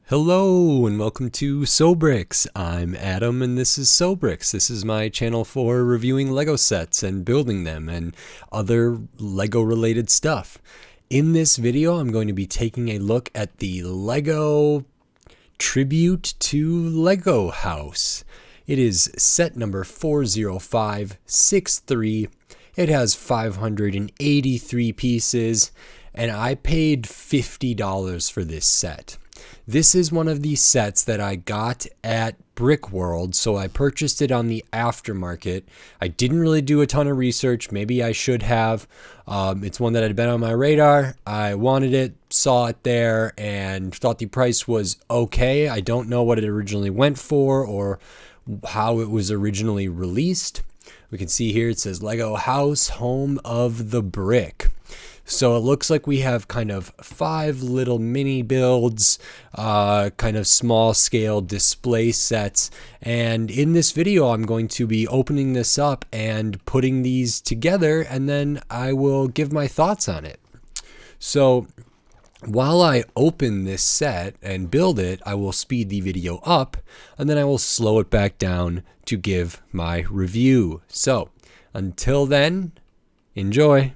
Hello and welcome to Sobrix. I'm Adam and this is Sobrix. This is my channel for reviewing Lego sets and building them and other Lego related stuff. In this video, I'm going to be taking a look at the Lego Tribute to Lego House. It is set number 40563. It has 583 pieces and I paid $50 for this set. This is one of these sets that I got at Brick World, so I purchased it on the aftermarket. I didn't really do a ton of research. Maybe I should have. It's one that had been on my radar. I wanted it, saw it there, and thought the price was okay. I don't know what it originally went for or how it was originally released. We can see here it says Lego House, Home of the Brick. So it looks like we have kind of 5 little mini builds, kind of small scale display sets. And in this video, I'm going to be opening this up and putting these together, and then I will give my thoughts on it. So while I open this set and build it, I will speed the video up and then I will slow it back down to give my review. So until then, enjoy.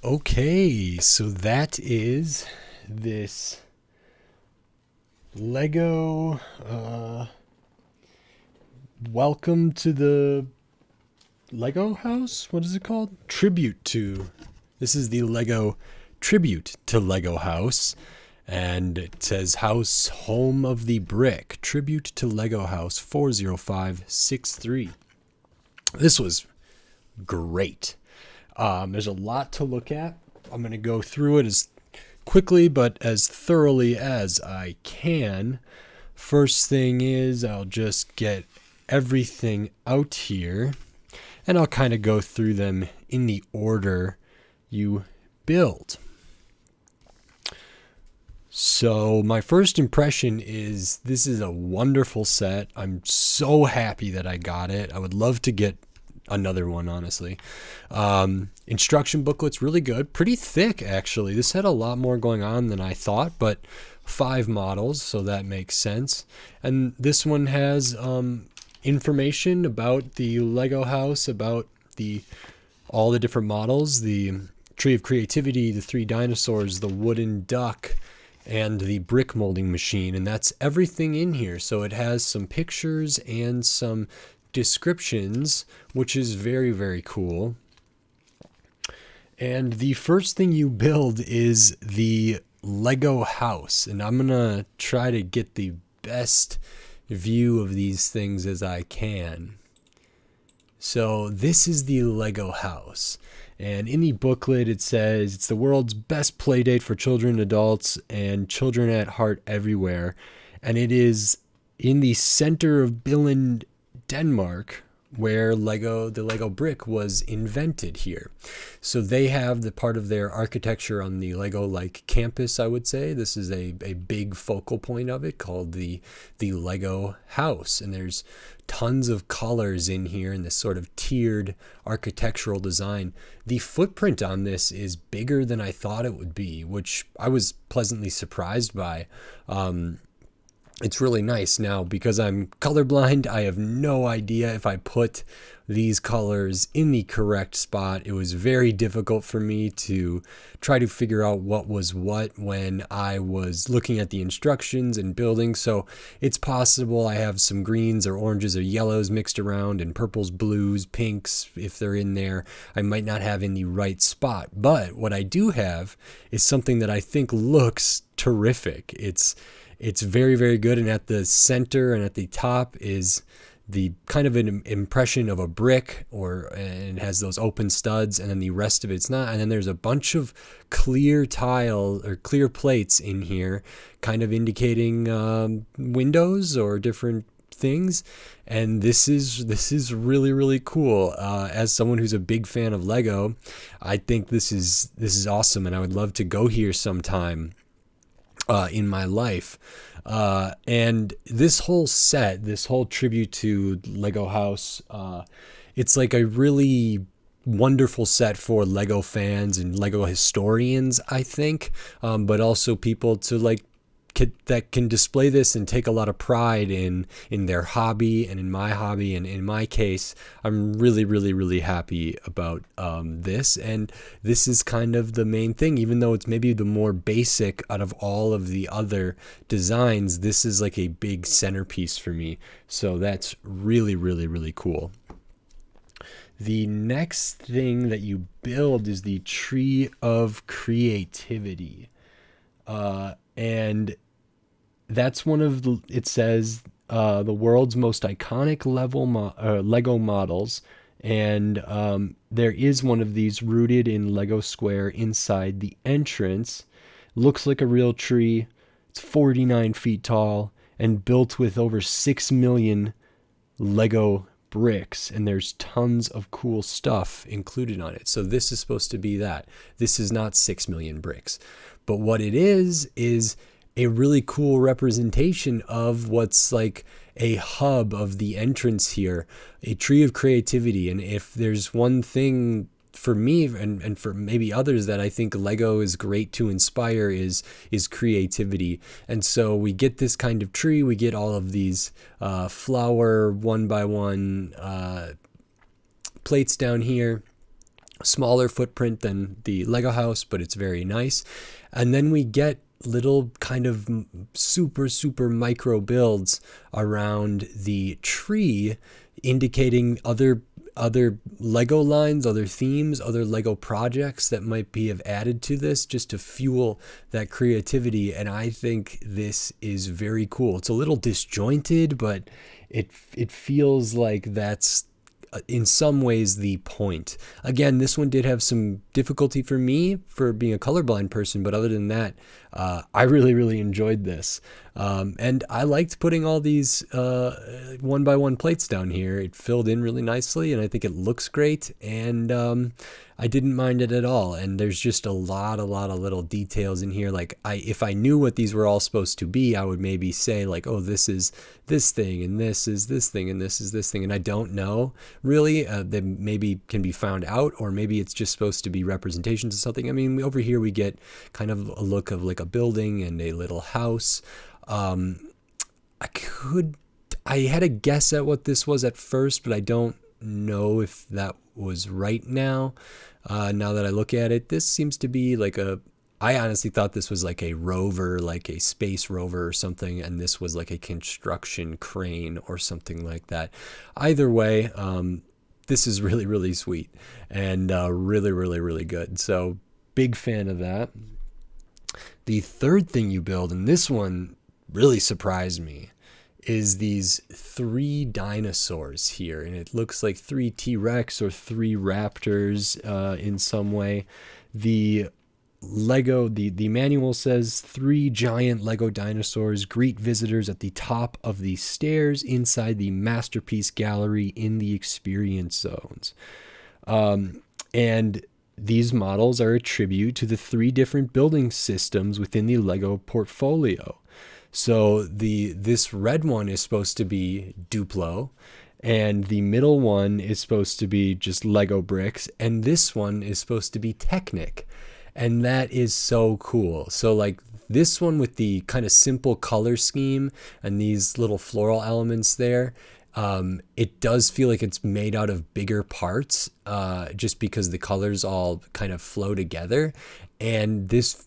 Okay, so that is this Lego welcome to the Lego house? What is it called? Tribute to. This is the Lego Tribute to Lego House. And it says House Home of the Brick. Tribute to Lego House 40563. This was great. There's a lot to look at. I'm going to go through it as quickly but as thoroughly as I can. First thing is I'll just get everything out here, and I'll kind of go through them in the order you build. So my first impression is this is a wonderful set. I'm so happy that I got it. I would love to get another one, honestly. Instruction booklet's really good. Pretty thick, actually. This had a lot more going on than I thought, but 5 models, so that makes sense. And this one has information about the Lego house, about all the different models, the Tree of Creativity, the 3 dinosaurs, the wooden duck, and the brick molding machine, and that's everything in here. So it has some pictures and some descriptions, which is very, very cool. And the first thing you build is the Lego house, and I'm gonna try to get the best view of these things as I can. So this is the Lego house. And in the booklet, it says it's the world's best play date for children, adults, and children at heart everywhere. And it is in the center of Billund, Denmark, where the Lego brick was invented here. So they have the part of their architecture on the Lego-like campus, I would say. This is a big focal point of it called the Lego house. And there's tons of colors in here in this sort of tiered architectural design. The footprint on this is bigger than I thought it would be, which I was pleasantly surprised by. It's really nice. Now, because I'm colorblind, I have no idea if I put these colors in the correct spot. It was very difficult for me to try to figure out what was what when I was looking at the instructions and building. So it's possible I have some greens or oranges or yellows mixed around, and purples, blues, pinks, if they're in there. I might not have in the right spot. But what I do have is something that I think looks terrific. It's very, very good, and at the center and at the top is the kind of an impression of a brick, and it has those open studs, and then the rest of it's not. And then there's a bunch of clear tile or clear plates in here, kind of indicating windows or different things. And this is really, really cool. As someone who's a big fan of Lego, I think this is awesome, and I would love to go here sometime in my life. And this whole set, this whole tribute to Lego house, it's like a really wonderful set for Lego fans and Lego historians, I think, but also people to that can display this and take a lot of pride in their hobby and in my hobby. And in my case, I'm really, really, really happy about this. And this is kind of the main thing, even though it's maybe the more basic out of all of the other designs. This is like a big centerpiece for me. So that's really, really, really cool. The next thing that you build is the Tree of Creativity. And that's one of it says the world's most iconic Lego models. And there is one of these rooted in Lego Square inside the entrance. Looks like a real tree. It's 49 feet tall and built with over 6 million Lego bricks, and there's tons of cool stuff included on it. So this is supposed to be that. This is not 6 million bricks. But what it is a really cool representation of what's like a hub of the entrance here, a tree of creativity. And if there's one thing for me and for maybe others that I think Lego is great to inspire is creativity. And so we get this kind of tree, we get all of these flower 1x1 plates down here, smaller footprint than the Lego house, but it's very nice. And then we get little kind of super micro builds around the tree, indicating other Lego lines, other themes, other Lego projects that might be have added to this just to fuel that creativity. And I think this is very cool. It's a little disjointed, but it feels like that's in some ways the point. Again, this one did have some difficulty for me for being a colorblind person, but other than that, I really enjoyed this. And I liked putting all these one by one plates down here. It filled in really nicely, and I think it looks great, and I didn't mind it at all. And there's just a lot of little details in here. Like if I knew what these were all supposed to be, I would maybe say like, oh, this is this thing, and this is this thing, and this is this thing. And I don't know really. They maybe can be found out, or maybe it's just supposed to be representations of something. I mean, over here we get kind of a look of like a building and a little house. I had a guess at what this was at first, but I don't know if that was right now. Now that I look at it, this seems to be like I honestly thought this was like a rover, like a space rover or something, and this was like a construction crane or something like that. Either way, this is really sweet and really good. So big fan of that. The third thing you build, and this one really surprised me, is these 3 dinosaurs here, and it looks like 3 T-Rex or 3 raptors in some way. The Lego, the manual says 3 giant Lego dinosaurs greet visitors at the top of the stairs inside the masterpiece gallery in the experience zones. And these models are a tribute to the 3 different building systems within the Lego portfolio. So this red one is supposed to be Duplo, and the middle one is supposed to be just Lego bricks, and this one is supposed to be Technic. And that is so cool. So like this one with the kind of simple color scheme and these little floral elements there, it does feel like it's made out of bigger parts, just because the colors all kind of flow together. And this,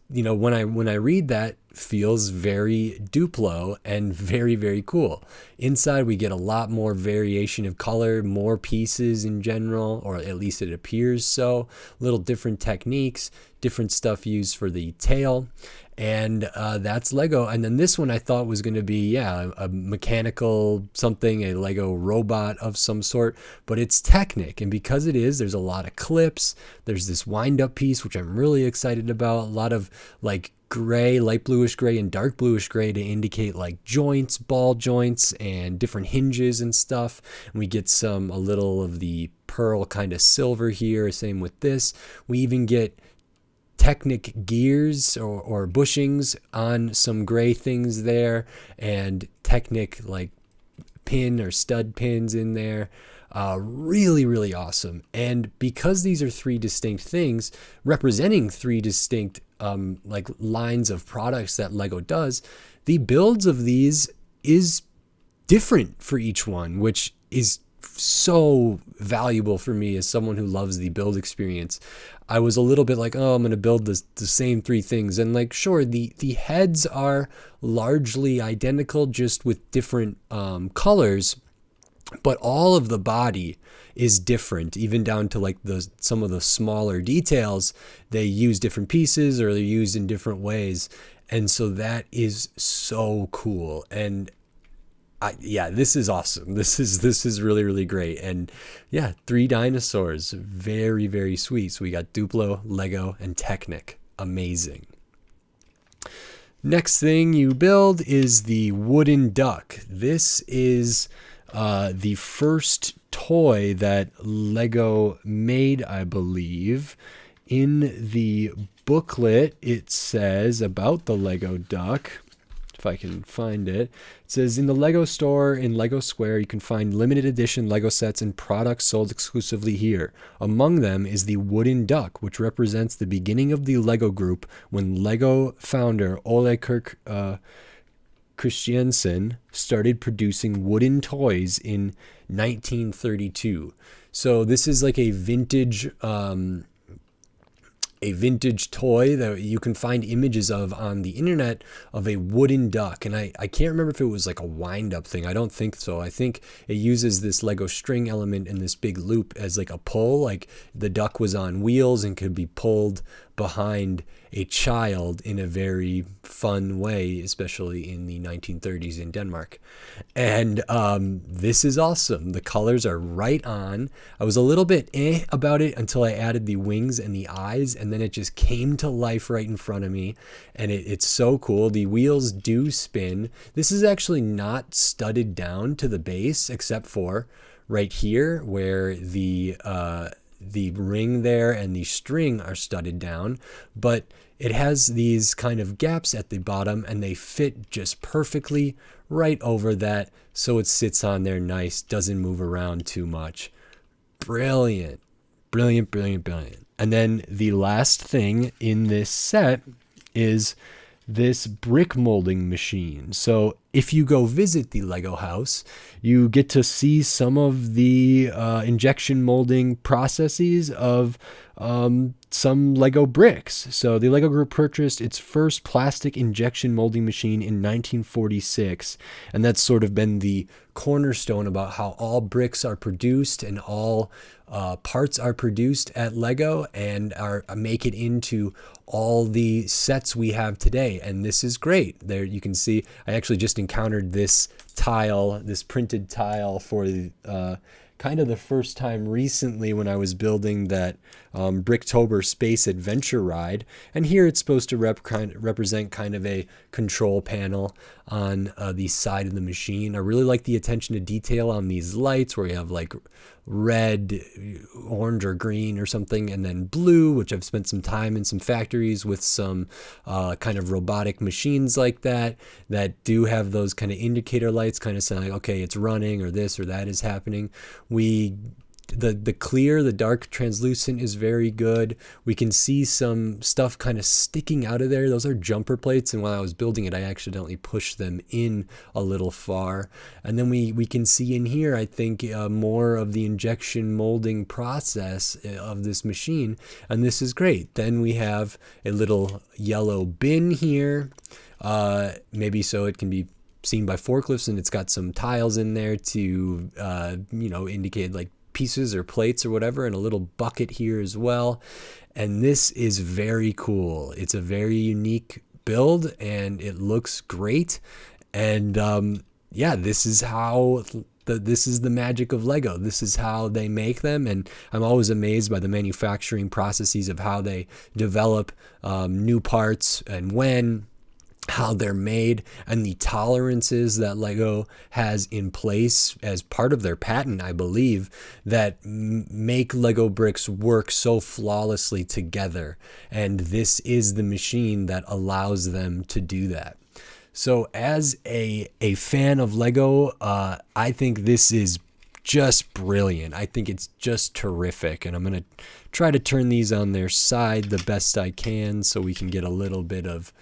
when I read that, feels very Duplo and very cool. Inside we get a lot more variation of color, more pieces in general, or at least it appears so. Little different techniques, different stuff used for the tail, and that's Lego. And then this one I thought was going to be a mechanical something, a Lego robot of some sort, but it's Technic. And because it is, there's a lot of clips. There's this wind up piece which I'm really excited about. A lot of like gray, light bluish gray and dark bluish gray to indicate like joints, ball joints, and different hinges and stuff. And we get a little of the pearl kind of silver here. Same with this. We even get Technic gears or bushings on some gray things there, and Technic like pin or stud pins in there. Really awesome. And because these are 3 distinct things representing 3 distinct like lines of products that Lego does, the builds of these is different for each one, which is so valuable for me as someone who loves the build experience. I was a little bit like, oh, I'm going to build the same 3 things. And like, sure, the heads are largely identical, just with different colors, but all of the body is different, even down to like some of the smaller details. They use different pieces, or they're used in different ways. And so that is so cool. And this is awesome. This is really great. And 3 dinosaurs, very sweet. So we got Duplo, Lego, and Technic. Amazing. Next thing you build is the wooden duck. This is the first toy that Lego made, I believe. In the booklet, it says about the Lego duck. If I can find it. It says, in the Lego store in Lego Square, you can find limited edition Lego sets and products sold exclusively here. Among them is the wooden duck, which represents the beginning of the Lego group when Lego founder Ole Christiansen started producing wooden toys in 1932. So this is like a vintage toy that you can find images of on the internet of a wooden duck. And I can't remember if it was like a wind-up thing. I don't think so. I think it uses this Lego string element and this big loop as like a pull, like the duck was on wheels and could be pulled behind a child in a very fun way, especially in the 1930s in Denmark. And this is awesome. The colors are right on. I was a little bit about it until I added the wings and the eyes, and then it just came to life right in front of me. And it's so cool. The wheels do spin. This is actually not studded down to the base, except for right here where the ring there and the string are studded down, but it has these kind of gaps at the bottom and they fit just perfectly right over that, so it sits on there nice, doesn't move around too much. Brilliant, brilliant, brilliant, brilliant. And then the last thing in this set is this brick molding machine. So if you go visit the Lego house, you get to see some of the injection molding processes of some Lego bricks. So the Lego Group purchased its first plastic injection molding machine in 1946, and that's sort of been the cornerstone about how all bricks are produced and all parts are produced at Lego and make it into all the sets we have today. And this is great. There you can see I actually just encountered this tile, this printed tile, for kind of the first time recently when I was building that Bricktober Space Adventure ride. And here it's supposed to represent kind of a control panel on the side of the machine. I really like the attention to detail on these lights where you have like red, orange or green or something, and then blue, which I've spent some time in some factories with some kind of robotic machines like that do have those kind of indicator lights, kind of saying like, okay, it's running or this or that is happening. The clear, the dark translucent is very good. We can see some stuff kind of sticking out of there. Those are jumper plates, and while I was building it, I accidentally pushed them in a little far. And then we can see in here, I think, more of the injection molding process of this machine, and this is great. Then we have a little yellow bin here, maybe so it can be seen by forklifts, and it's got some tiles in there to indicate like pieces or plates or whatever, and a little bucket here as well. And this is very cool. It's a very unique build and it looks great. And this is how this is the magic of Lego. This is how they make them, and I'm always amazed by the manufacturing processes of how they develop new parts and how they're made, and the tolerances that Lego has in place as part of their patent, I believe, that make Lego bricks work so flawlessly together. And this is the machine that allows them to do that. So as a fan of Lego, I think this is just brilliant. I think it's just terrific. And I'm going to try to turn these on their side the best I can so we can get a little bit of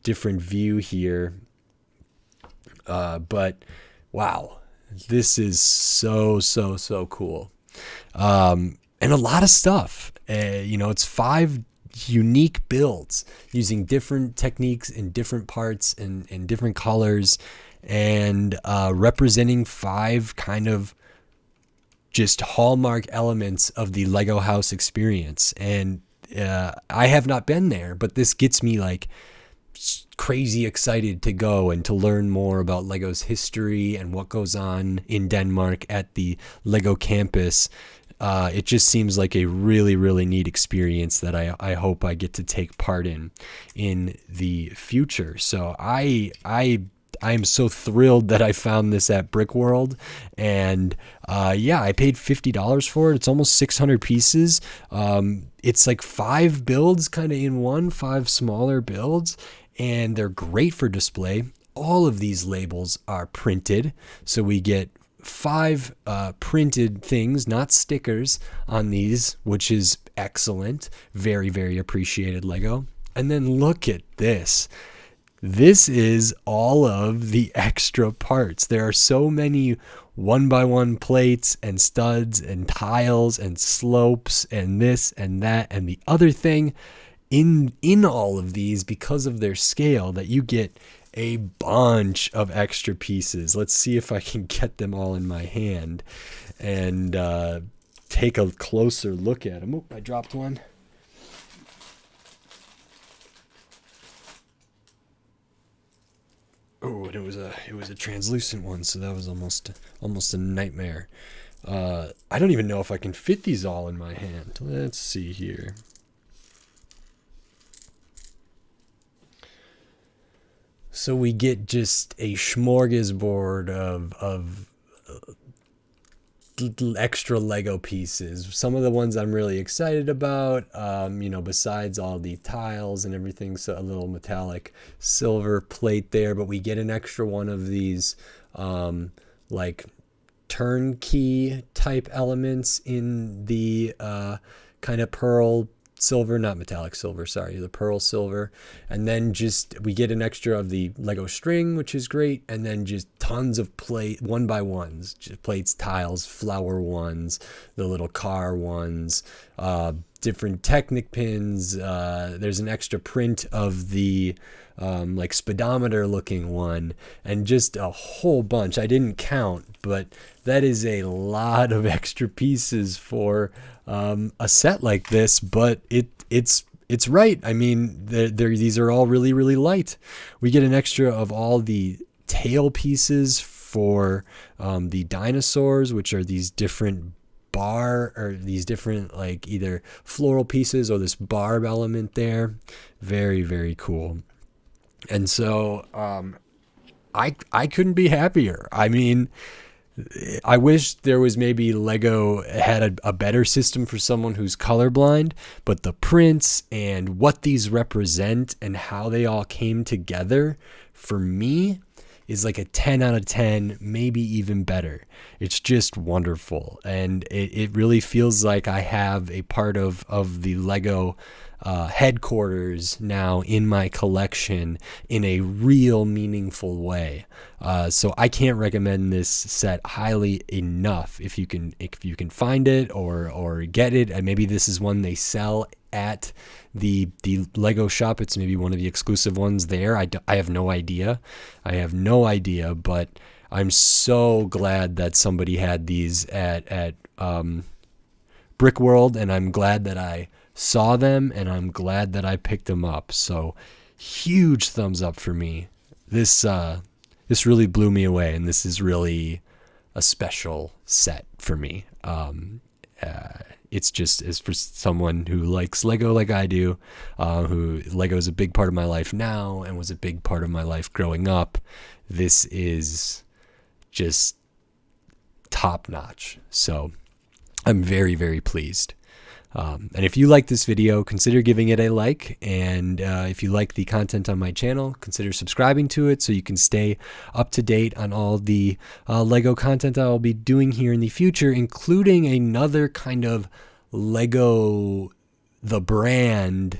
different view here. But wow, this is so cool. And a lot of stuff. It's 5 unique builds using different techniques in different parts and different colors, and representing 5 kind of just hallmark elements of the Lego house experience. And I have not been there, but this gets me like crazy excited to go and to learn more about Lego's history and what goes on in Denmark at the Lego campus. It just seems like a really, really neat experience that I hope I get to take part in the future. So I'm so thrilled that I found this at Brick World, and I paid $50 for it. It's almost 600 pieces. It's like 5 builds kind of in one, 5 smaller builds, and they're great for display. All of these labels are printed, so we get 5 printed things, not stickers, on these, which is excellent. Very, very appreciated, Lego. And then look at this. This is all of the extra parts. There are so many 1x1 plates and studs and tiles and slopes and this and that and the other thing in all of these, because of their scale, that you get a bunch of extra pieces. Let's see if I can get them all in my hand and take a closer look at them. Oh, I dropped one. Oh, and it was a translucent one, so that was almost a nightmare. I don't even know if I can fit these all in my hand. Let's see here. So we get just a smorgasbord of extra Lego pieces. Some of the ones I'm really excited about, besides all the tiles and everything, so a little metallic silver plate there, but we get an extra one of these like turnkey type elements in the kind of pearl silver, not metallic silver, sorry, the pearl silver. And then just we get an extra of the Lego string, which is great, and then just tons of plate one by ones, just plates, tiles, flower ones, the little car ones, different Technic pins. There's an extra print of the like speedometer looking one, and just a whole bunch. I didn't count, but that is a lot of extra pieces for a set like this, but it's right. I mean, these are all really, really light. We get an extra of all the tail pieces for the dinosaurs, which are these different like either floral pieces or this barb element there. Very, very cool. And so I couldn't be happier. I mean, I wish there was maybe Lego had a better system for someone who's colorblind, but the prints and what these represent and how they all came together for me is like a 10 out of 10, maybe even better. It's just wonderful. And it really feels like I have a part of the Lego headquarters now in my collection in a real meaningful way. So I can't recommend this set highly enough. If you can find it or get it, and maybe this is one they sell at the Lego shop. It's maybe one of the exclusive ones there. I have no idea. But I'm so glad that somebody had these at Brick World, and I'm glad that I saw them, and I'm glad that I picked them up. So huge thumbs up for me. This really blew me away, and this is really a special set for me. It's just as for someone who likes Lego like I do, who Lego is a big part of my life now and was a big part of my life growing up. This is just top notch. So I'm very, very pleased. And if you like this video, consider giving it a like. And if you like the content on my channel, consider subscribing to it so you can stay up to date on all the Lego content I will be doing here in the future, including another kind of Lego, the brand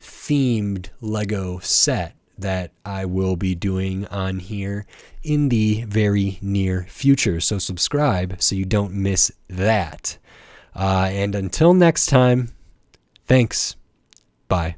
themed Lego set that I will be doing on here in the very near future. So subscribe so you don't miss that. And until next time, thanks. Bye.